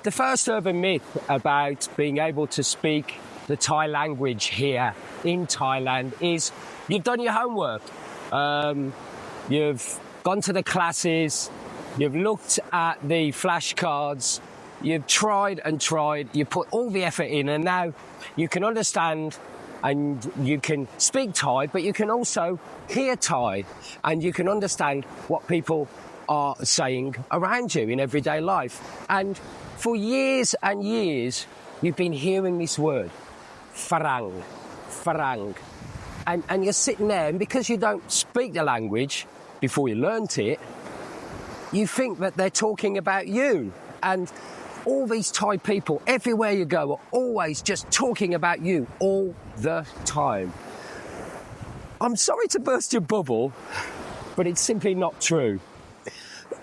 The first urban myth about being able to speak the Thai language here in Thailand is you've done your homework. You've gone to the classes, you've looked at the flashcards, you've tried and tried, you put all the effort in, and now you can understand and you can speak Thai, but you can also hear Thai and you can understand what people are saying around you in everyday life. And for years and years, you've been hearing this word, farang, farang. And you're sitting there, and because you don't speak the language before you learnt it, you think that they're talking about you. And all these Thai people, everywhere you go, are always just talking about you all the time. I'm sorry to burst your bubble, but it's simply not true.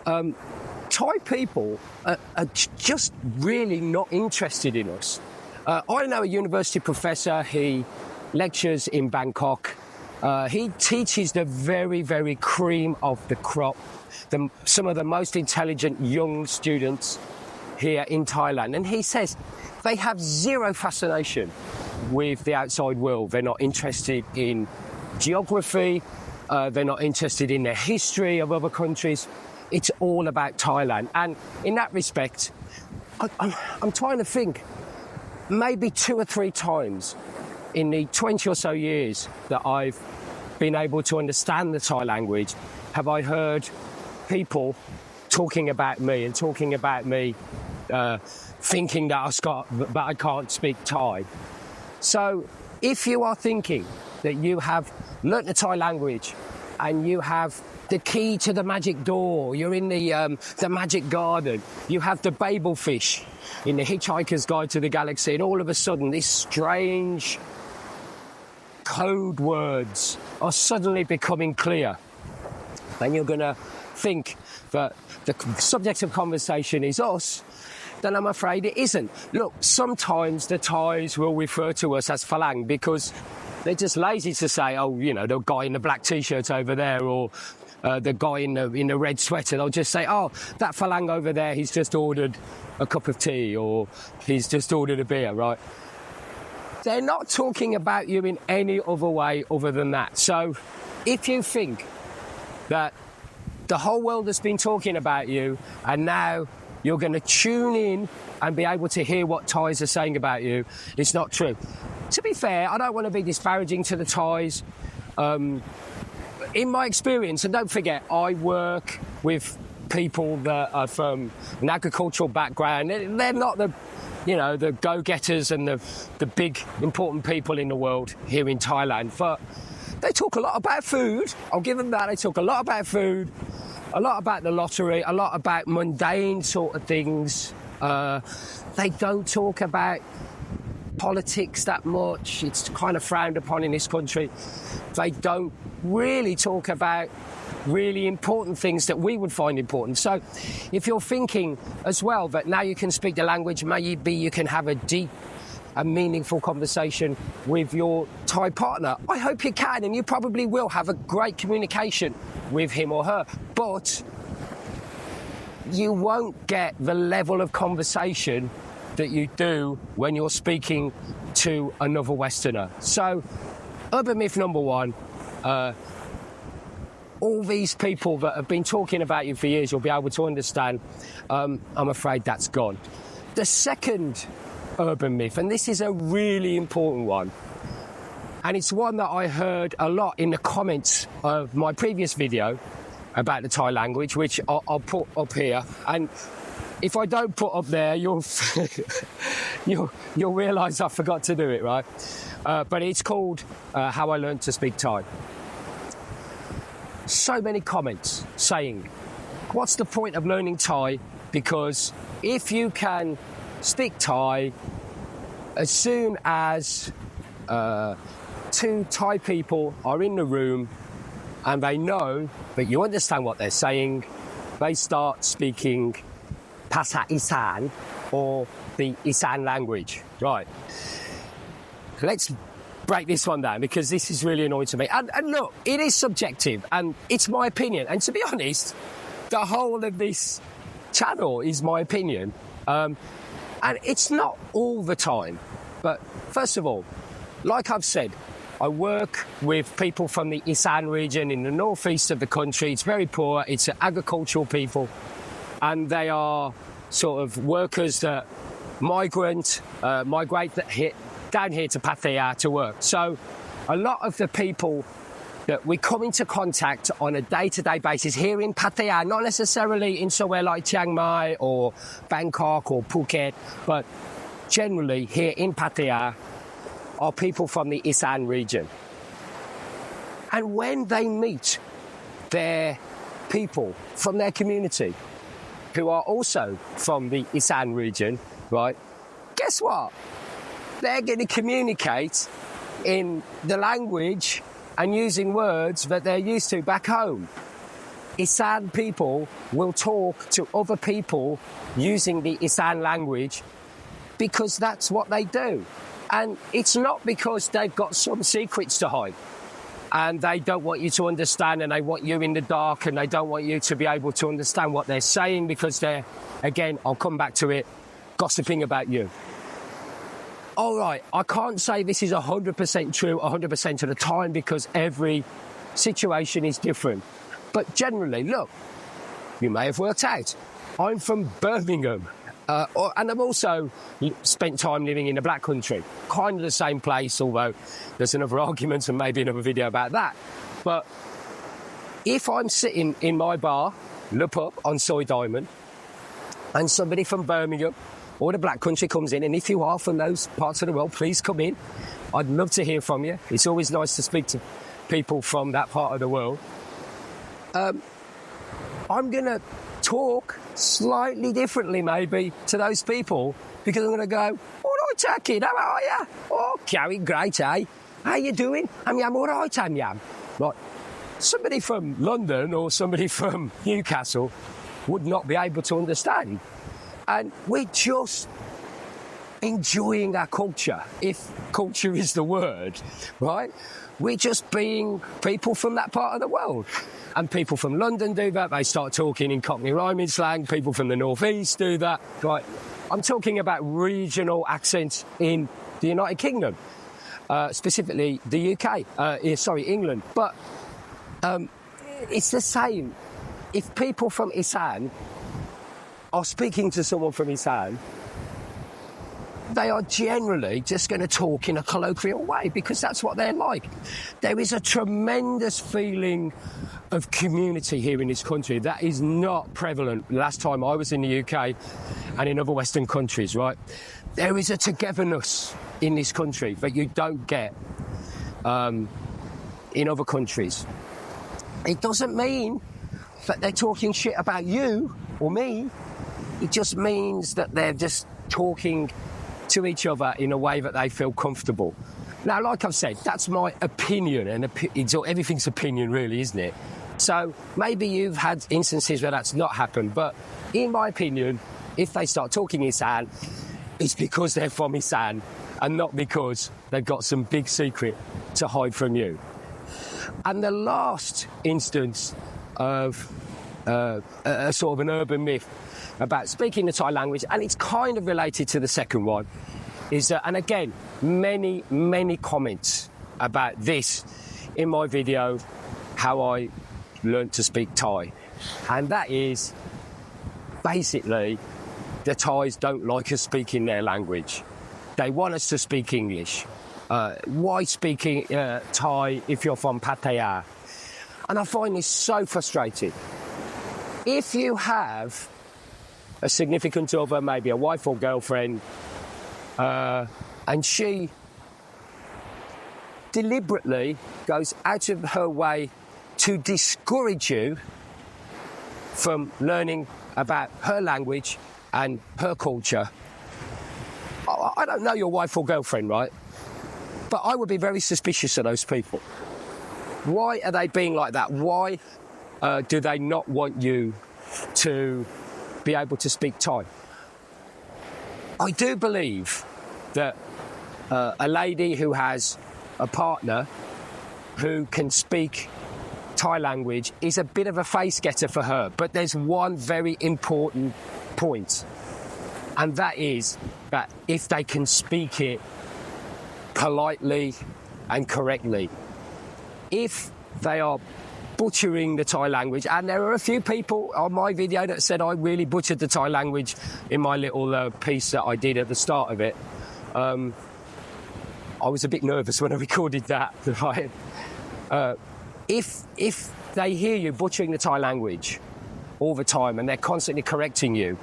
Thai people are just really not interested in us. I know a university professor, he lectures in Bangkok. He teaches the very, very cream of the crop, some of the most intelligent young students here in Thailand. And he says they have zero fascination with the outside world. They're not interested in geography. They're not interested in the history of other countries. It's all about Thailand. And in that respect, I'm trying to think, maybe 2 or 3 times in the 20 or so years that I've been able to understand the Thai language, have I heard people talking about me and talking about me thinking that I can't speak Thai. So if you are thinking that you have learnt the Thai language and you have the key to the magic door, you're in the magic garden, you have the Babel fish in the Hitchhiker's Guide to the Galaxy, and all of a sudden these strange code words are suddenly becoming clear, and you're going to think that the subject of conversation is us, then I'm afraid it isn't. Look, sometimes the Thais will refer to us as Phalang because they're just lazy to say, oh, you know, the guy in the black T-shirt over there, or the guy in the red sweater. They'll just say, oh, that Phalang over there, he's just ordered a cup of tea, or he's just ordered a beer, right? They're not talking about you in any other way other than that. So if you think that the whole world has been talking about you and now you're going to tune in and be able to hear what Thais are saying about you, it's not true. To be fair, I don't want to be disparaging to the Thais. In my experience, and don't forget, I work with people that are from an agricultural background. They're not the go-getters and the big, important people in the world here in Thailand. But they talk a lot about food. I'll give them that. They talk a lot about food, a lot about the lottery, a lot about mundane sort of things. They don't talk about politics that much. It's kind of frowned upon in this country. They don't really talk about really important things that we would find important. So if you're thinking as well that now you can speak the language, maybe you can have a deep and meaningful conversation with your Thai partner, I hope you can, and you probably will have a great communication with him or her, but you won't get the level of conversation that you do when you're speaking to another Westerner. So urban myth number 1, all these people that have been talking about you for years, you'll be able to understand. I'm afraid that's gone. The second urban myth, and this is a really important one, and it's one that I heard a lot in the comments of my previous video about the Thai language, which I'll put up here, and if I don't put up there, you'll realise I forgot to do it, right? But it's called How I Learned to Speak Thai. So many comments saying, what's the point of learning Thai? Because if you can speak Thai, as soon as 2 Thai people are in the room and they know that you understand what they're saying, they start speaking Phasa Isan, or the Isan language. Right. Let's break this one down, because this is really annoying to me. And look, it is subjective and it's my opinion. And to be honest, the whole of this channel is my opinion. And it's not all the time. But first of all, like I've said, I work with people from the Isan region in the northeast of the country. It's very poor. It's agricultural people. And they are sort of workers that migrate down here to Pattaya to work. So a lot of the people that we come into contact on a day-to-day basis here in Pattaya, not necessarily in somewhere like Chiang Mai or Bangkok or Phuket, but generally here in Pattaya are people from the Isan region. And when they meet their people from their community who are also from the Isan region, right, guess what? They're going to communicate in the language and using words that they're used to back home. Isan people will talk to other people using the Isan language because that's what they do. And it's not because they've got some secrets to hide and they don't want you to understand and they want you in the dark and they don't want you to be able to understand what they're saying because they're, again, I'll come back to it, gossiping about you. All right, I can't say this is 100% true 100% of the time because every situation is different. But generally, look, you may have worked out. I'm from Birmingham. And I've also spent time living in the Black Country, kind of the same place, although there's another argument and maybe another video about that. But if I'm sitting in my bar, Le Pub on Soy Diamond, and somebody from Birmingham or the Black Country comes in, and if you are from those parts of the world, please come in. I'd love to hear from you. It's always nice to speak to people from that part of the world. I'm going to talk slightly differently maybe to those people because I'm going to go, all right, kid, how are you? Oh, Gary, great, eh? How you doing? I'm all right, I'm. Like, somebody from London or somebody from Newcastle would not be able to understand. And we're just enjoying our culture, if culture is the word, right? We're just being people from that part of the world. And people from London do that. They start talking in Cockney rhyming slang. People from the North East do that. Right? I'm talking about regional accents in the United Kingdom, specifically the UK. England. But it's the same. If people from Isan are speaking to someone from Isan, they are generally just going to talk in a colloquial way because that's what they're like. There is a tremendous feeling of community here in this country that is not prevalent. Last time I was in the UK and in other Western countries, right? There is a togetherness in this country that you don't get in other countries. It doesn't mean that they're talking shit about you or me. It just means that they're just talking to each other in a way that they feel comfortable. Now, like I've said, that's my opinion, and everything's opinion really, isn't it? So maybe you've had instances where that's not happened, but in my opinion, if they start talking Isan, it's because they're from Isan and not because they've got some big secret to hide from you. And the last instance of a sort of an urban myth about speaking the Thai language, and it's kind of related to the second one, is that, and again, many comments about this in my video, how I learned to speak Thai. And that is, basically, the Thais don't like us speaking their language. They want us to speak English. Why speaking Thai if you're from Pattaya? And I find this so frustrating. If you have a significant other, maybe a wife or girlfriend, and she deliberately goes out of her way to discourage you from learning about her language and her culture. I don't know your wife or girlfriend, right? But I would be very suspicious of those people. Why are they being like that? Why do they not want you to be able to speak Thai? I do believe that a lady who has a partner who can speak Thai language is a bit of a face getter for her, but there's one very important point, And that is that if they can speak it politely and correctly, if they are butchering the Thai language, and there are a few people on my video that said I really butchered the Thai language in my little piece that I did at the start of it. I was a bit nervous when I recorded that. Right? If they hear you butchering the Thai language all the time and they're constantly correcting you,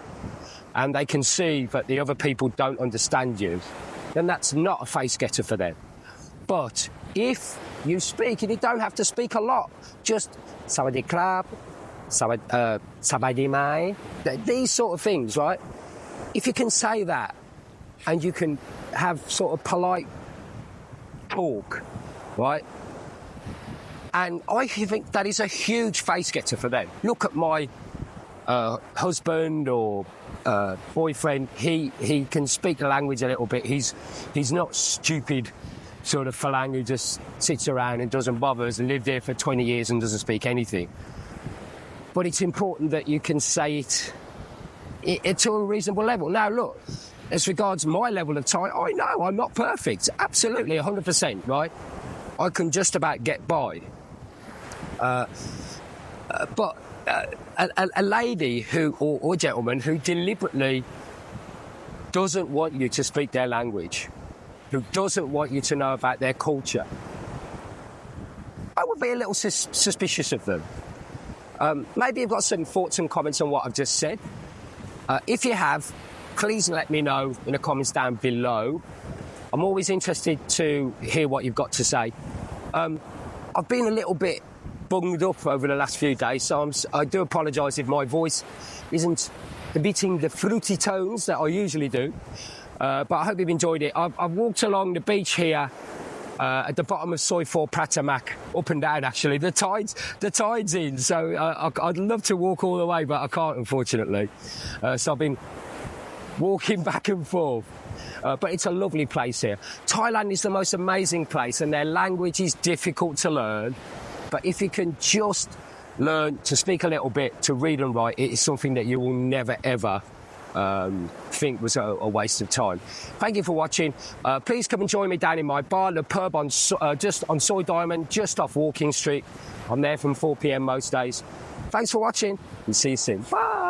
and they can see that the other people don't understand you, then that's not a face getter for them. But if you speak, and you don't have to speak a lot, just Sawadee krab, Sawadee mai, these sort of things, right? If you can say that and you can have sort of polite talk, right? And I think that is a huge face getter for them. Look at my husband or boyfriend. He can speak the language a little bit. He's not stupid sort of Falang who just sits around and doesn't bother, has lived here for 20 years and doesn't speak anything. But it's important that you can say it to a reasonable level. Now, look, as regards my level of Thai, I know I'm not perfect. Absolutely, 100%, right? I can just about get by. But a lady who, or gentleman who deliberately doesn't want you to speak their language, who doesn't want you to know about their culture, I would be a little suspicious of them. Maybe you've got some thoughts and comments on what I've just said. If you have, please let me know in the comments down below. I'm always interested to hear what you've got to say. I've been a little bit bunged up over the last few days, so I do apologise if my voice isn't emitting the fruity tones that I usually do. But I hope you've enjoyed it. I've walked along the beach here at the bottom of Soi 4 Pratamak, up and down actually. The tide's in, so I'd love to walk all the way, but I can't, unfortunately. So I've been walking back and forth. But it's a lovely place here. Thailand is the most amazing place, and their language is difficult to learn. But if you can just learn to speak a little bit, to read and write, it is something that you will never, ever think was a waste of time. Thank you for watching. Please come and join me down in my bar, Le Pub, just on Soi Diamond, just off Walking Street. I'm there from 4 p.m. most days. Thanks for watching, and see you soon. Bye.